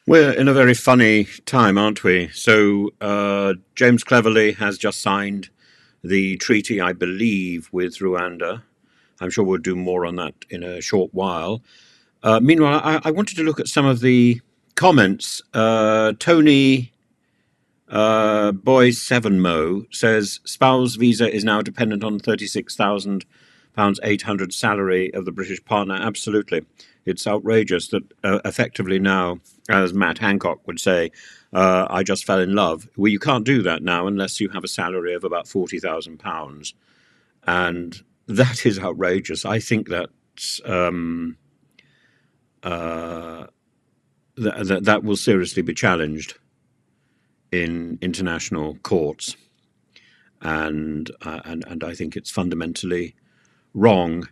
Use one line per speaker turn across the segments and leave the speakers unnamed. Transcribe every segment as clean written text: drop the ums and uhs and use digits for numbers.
We're in a very funny time, aren't we? So, James Cleverly has just signed the treaty, I believe, with Rwanda. I'm sure we'll do more on that in a short while. Meanwhile, I wanted to look at some of the comments. Tony Boy Seven Mo says spouse visa is now dependent on £36,000 800 salary of the British partner. Absolutely, it's outrageous that effectively now, as Matt Hancock would say, I just fell in love. Well, you can't do that now unless you have a salary of about £40,000, and that is outrageous. I think that uh, that will seriously be challenged in international courts, and I think it's fundamentally wrong.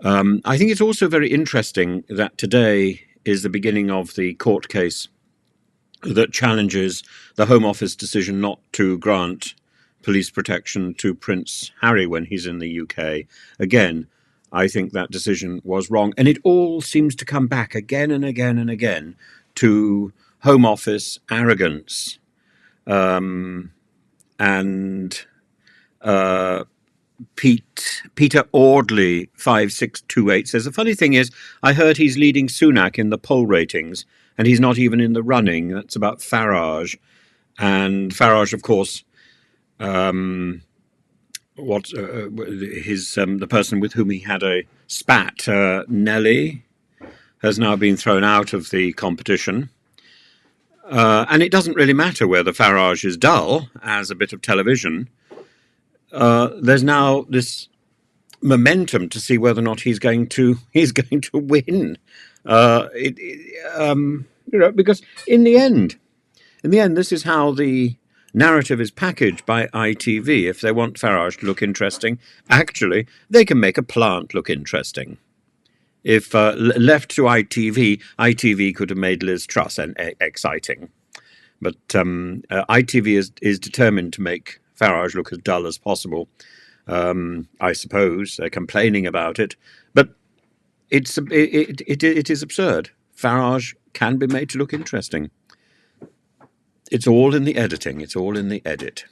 I think it's also very interesting that today is the beginning of the court case that challenges the Home Office decision not to grant police protection to Prince Harry when he's in the UK. Again, I think that decision was wrong, and it all seems to come back again and again and again to Home Office arrogance. And Peter Audley 5628 says the funny thing is I heard he's leading Sunak in the poll ratings, and he's not even in the running. That's about Farage, and Farage, of course, the person with whom he had a spat, Nelly, has now been thrown out of the competition. And it doesn't really matter whether Farage is dull as a bit of television. There's now this momentum to see whether or not he's going to win. Because in the end, this is how the narrative is packaged by ITV. If they want Farage to look interesting, actually, they can make a plant look interesting. If left to ITV, ITV could have made Liz Truss exciting. But ITV is determined to make Farage look as dull as possible. I suppose they're complaining about it, but it is absurd. Farage can be made to look interesting. It's all in the editing. It's all in the edit.